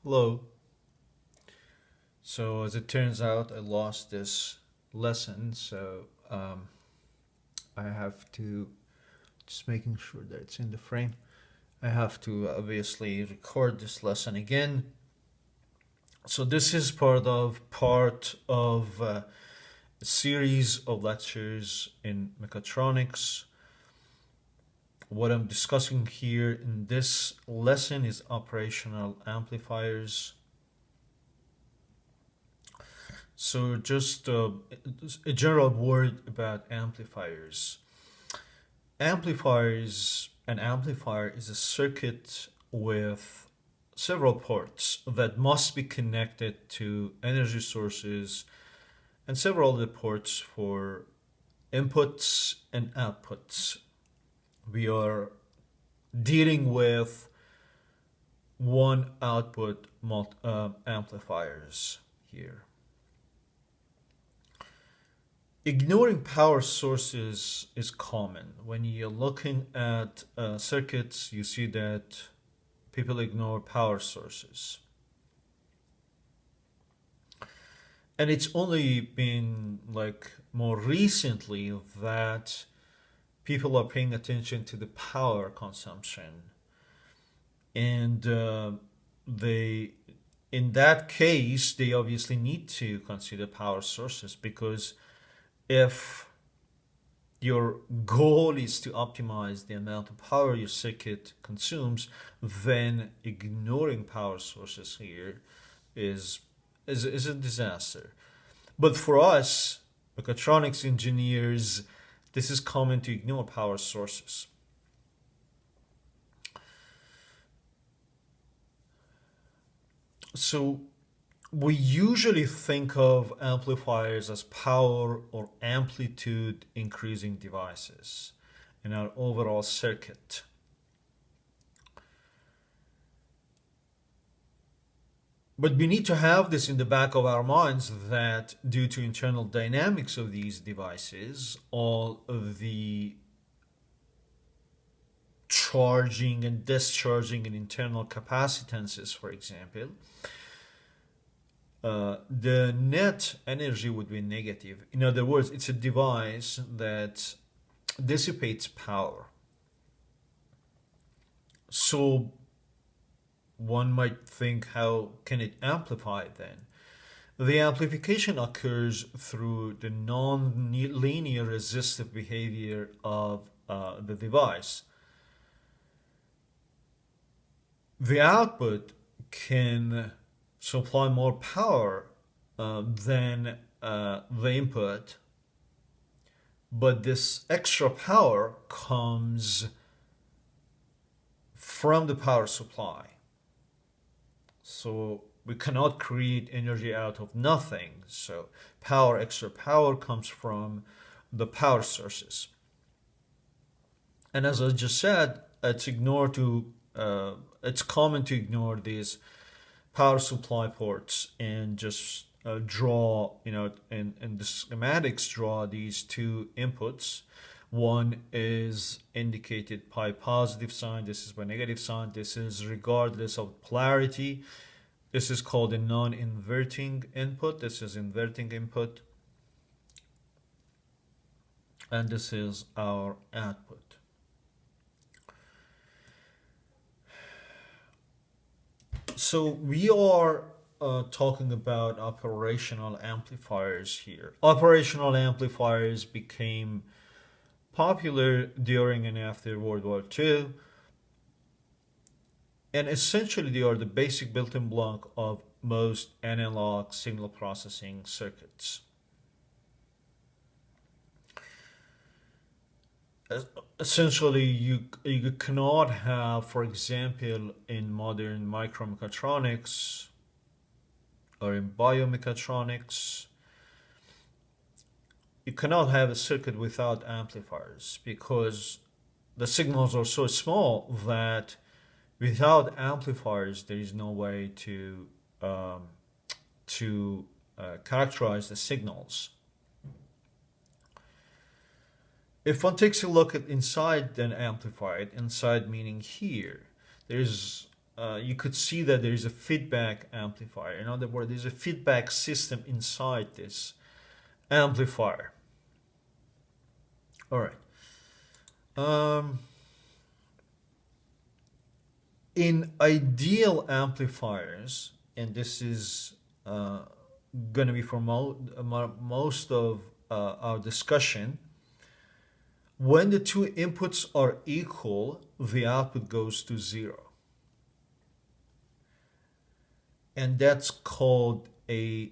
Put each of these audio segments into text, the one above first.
Hello. So as it turns out, I lost this lesson, so I have to just making sure that it's in the frame. I have to obviously record this lesson again. So this is part of a series of lectures in mechatronics. What I'm discussing here in this lesson is operational amplifiers. So just a general word about amplifiers. An amplifier is a circuit with several ports that must be connected to energy sources and several other ports for inputs and outputs. We are dealing with one output amplifiers here. Ignoring power sources is common. When you're looking at circuits, you see that people ignore power sources. And it's only been like more recently that people are paying attention to the power consumption. And in that case, they obviously need to consider power sources because if your goal is to optimize the amount of power your circuit consumes, then ignoring power sources here is a disaster. But for us, mechatronics engineers, this is common to ignore power sources. So we usually think of amplifiers as power or amplitude increasing devices in our overall circuit. But we need to have this in the back of our minds that due to internal dynamics of these devices, all of the charging and discharging and internal capacitances, for example, the net energy would be negative. In other words, it's a device that dissipates power. So one might think, how can it amplify then? The amplification occurs through the non-linear resistive behavior of the device. The output can supply more power than the input, but this extra power comes from the power supply. So we cannot create energy out of nothing. So extra power comes from the power sources. And as I just said, it's common to ignore these power supply ports and just draw, in the schematics, draw these two inputs. One is indicated by positive sign, this is by negative sign, this is regardless of polarity. This is called a non-inverting input, this is inverting input. And this is our output. So we are talking about operational amplifiers here. Operational amplifiers became popular during and after World War II. And essentially they are the basic built-in block of most analog signal processing circuits. Essentially, you cannot have, for example, in modern micromechatronics or in biomechatronics, you cannot have a circuit without amplifiers because the signals are so small that without amplifiers there is no way to characterize the signals. If one takes a look at inside an amplifier, inside meaning here, there's you could see that there is a feedback amplifier. In other words, there's a feedback system inside this amplifier. All right. In ideal amplifiers, and this is going to be for most of our discussion, when the two inputs are equal, the output goes to 0. And that's called a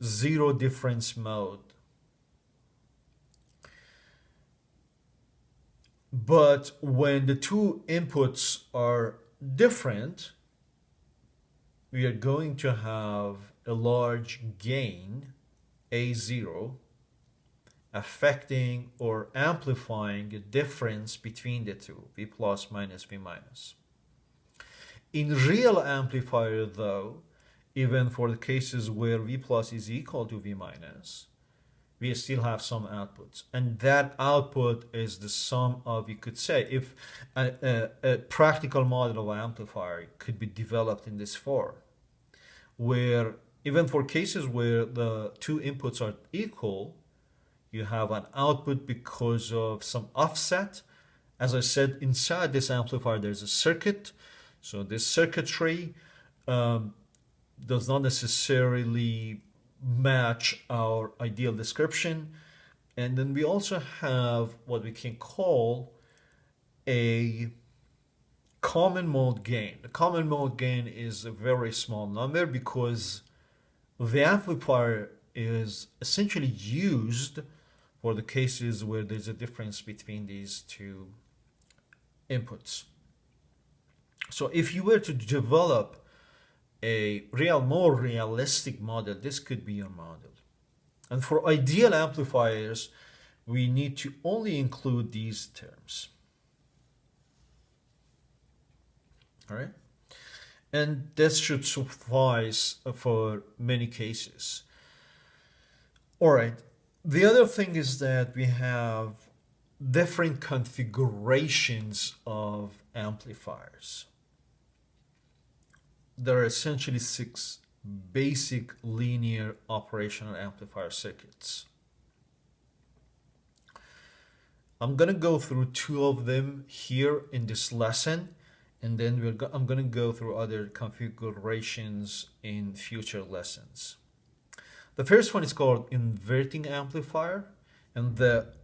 zero difference mode. But when the two inputs are different, we are going to have a large gain, A0, affecting or amplifying the difference between the two, V plus minus V minus. In real amplifier though, even for the cases where V plus is equal to V minus, we still have some outputs. And that output is the sum of, you could say, if a practical model of amplifier could be developed in this form, where even for cases where the two inputs are equal, you have an output because of some offset. As I said, inside this amplifier, there's a circuit. So this circuitry does not necessarily match our ideal description. And then we also have what we can call a common mode gain. The common mode gain is a very small number because the amplifier is essentially used for the cases where there's a difference between these two inputs. So if you were to develop a more realistic model, this could be your model. And for ideal amplifiers, we need to only include these terms. All right? And this should suffice for many cases. All right. The other thing is that we have different configurations of amplifiers. There are essentially 6 basic linear operational amplifier circuits. I'm going to go through 2 of them here in this lesson, and then I'm going to go through other configurations in future lessons. The first one is called Inverting Amplifier, and the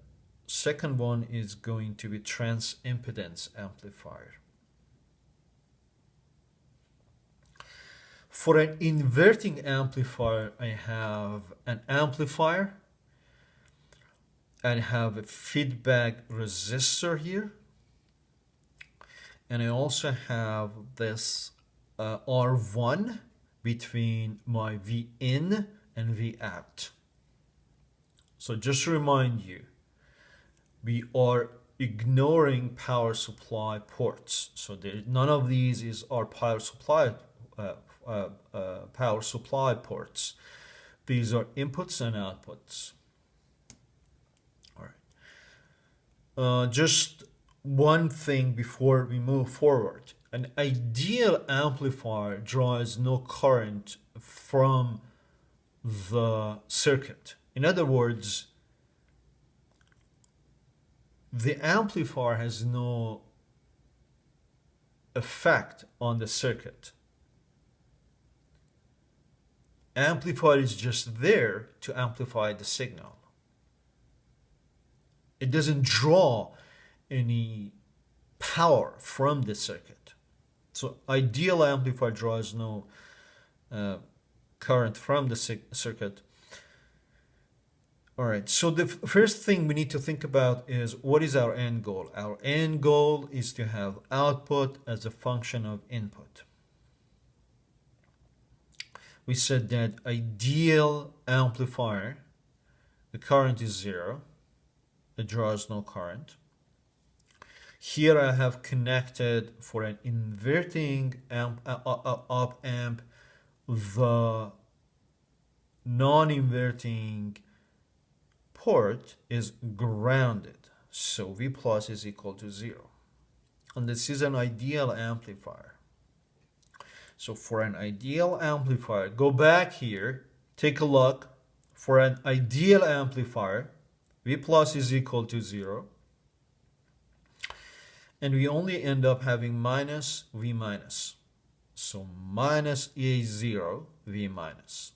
second one is going to be Transimpedance Amplifier. For an inverting amplifier, I have an amplifier, and I have a feedback resistor here, and I also have this R1 between my V in and V out. So just to remind you, we are ignoring power supply ports. So none of these is our power supply ports. These are inputs and outputs. All right. Just one thing before we move forward. An ideal amplifier draws no current from the circuit. In other words, the amplifier has no effect on the circuit. Amplifier is just there to amplify the signal. It doesn't draw any power from the circuit. So ideal amplifier draws no current from the circuit. All right, so the first thing we need to think about is, what is our end goal? Our end goal is to have output as a function of input. We said that ideal amplifier, the current is 0. It draws no current. Here I have connected for an inverting op-amp the non-inverting port is grounded. So V plus is equal to 0. And this is an ideal amplifier. So for an ideal amplifier, go back here, take a look. For an ideal amplifier, V plus is equal to 0. And we only end up having minus V minus. So minus A0 V minus.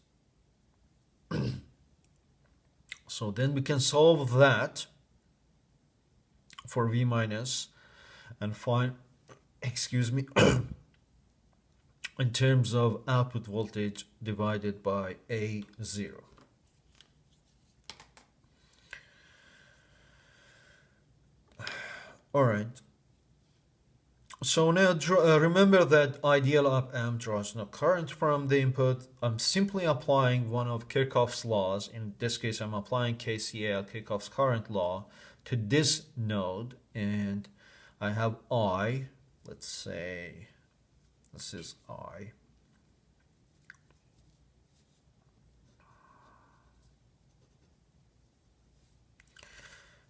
So then we can solve that for V minus and find, excuse me, in terms of output voltage divided by A0. All right. So now remember that ideal op-amp draws no current from the input. I'm simply applying one of Kirchhoff's laws. In this case, I'm applying KCL, Kirchhoff's current law, to this node. And I have I, let's say, this is I.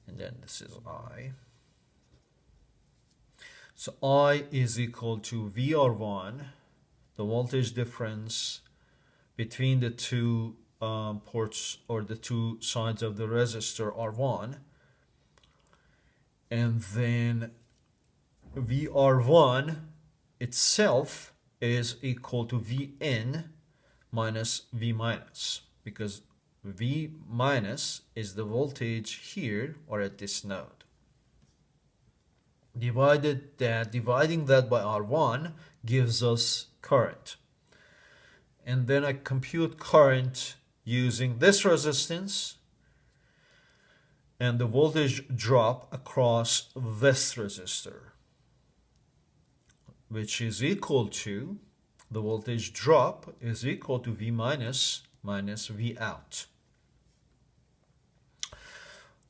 And then this is I. So I is equal to VR1, the voltage difference between the two ports or the two sides of the resistor R1. And then VR1 itself is equal to Vn minus V minus, because V minus is the voltage here or at this node. Dividing that by R1 gives us current. And then I compute current using this resistance and the voltage drop across this resistor, which is equal to, the voltage drop is equal to V minus minus V out.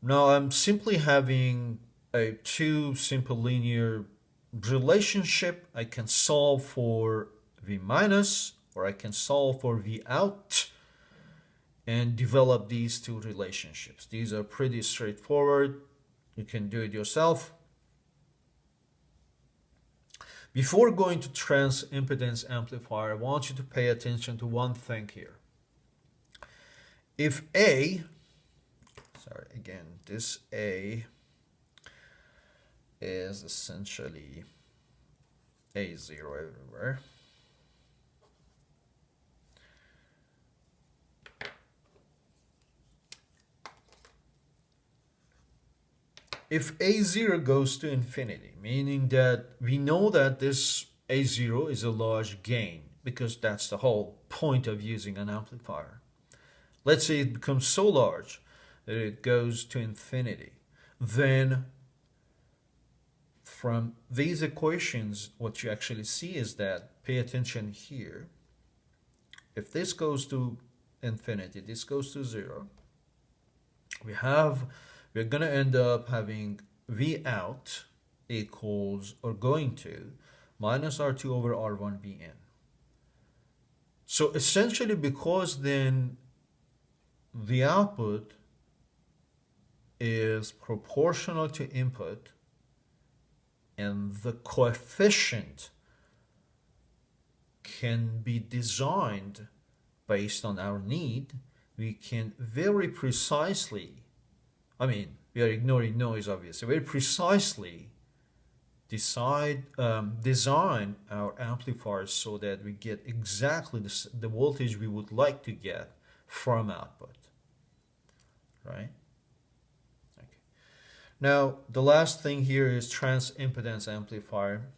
Now I'm simply having a two simple linear relationship. I can solve for V minus or I can solve for V out and develop these two relationships. These are pretty straightforward. You can do it yourself. Before going to transimpedance amplifier, I want you to pay attention to one thing here. If A, sorry, again, this A is essentially A0 everywhere. If A0 goes to infinity, meaning that we know that this A0 is a large gain, because that's the whole point of using an amplifier. Let's say it becomes so large that it goes to infinity. Then from these equations, what you actually see is that, pay attention here, if this goes to infinity, this goes to 0, we're going to end up having V out equals, or going to, minus R2 over R1 Vn. So essentially, because then the output is proportional to input, and the coefficient can be designed based on our need, we can very precisely, we are ignoring noise obviously, very precisely design our amplifiers so that we get exactly the voltage we would like to get from output, right? Okay. Now, the last thing here is transimpedance amplifier.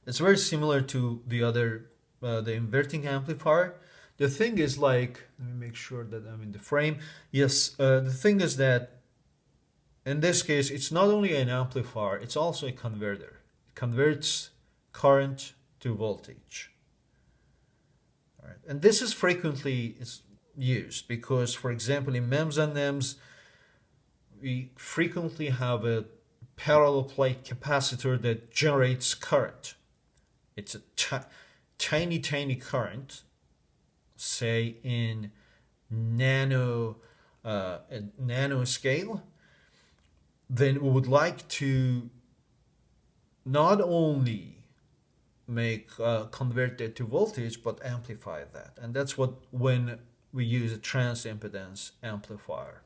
It's very similar to the other, the inverting amplifier. The thing is, like, let me make sure that I'm in the frame. Yes, the thing is that in this case, it's not only an amplifier, it's also a converter. It converts current to voltage. All right. And this is frequently used because, for example, in MEMS and NEMS, we frequently have a parallel plate capacitor that generates current. It's a tiny current, say in nano scale. Then we would like to not only convert it to voltage but amplify that, and that's what when we use a transimpedance amplifier.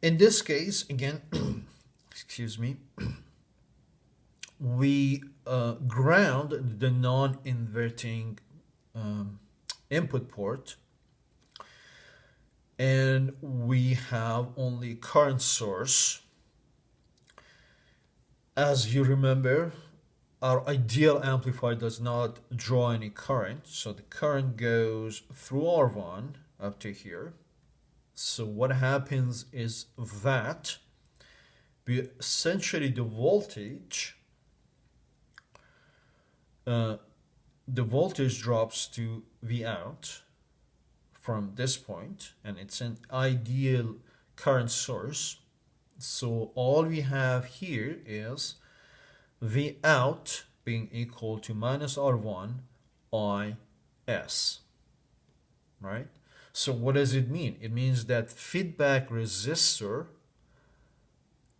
In this case, again, excuse me, we ground the non-inverting input port, and we have only current source. As you remember, our ideal amplifier does not draw any current, so the current goes through R1 up to here. So what happens is that essentially the voltage drops to V out from this point, and it's an ideal current source. So all we have here is V out being equal to minus R1 IS, right? So what does it mean? It means that feedback resistor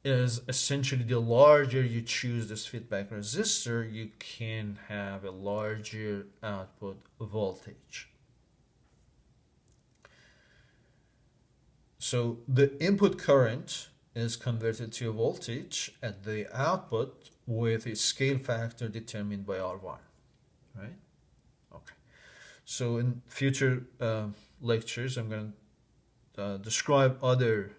is essentially, the larger you choose this feedback resistor, you can have a larger output voltage. So the input current is converted to a voltage at the output with a scale factor determined by R1, right? Okay. So in future lectures, I'm going to describe other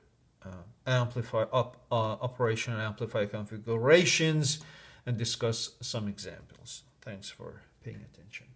operational amplifier configurations and discuss some examples. Thanks for paying attention.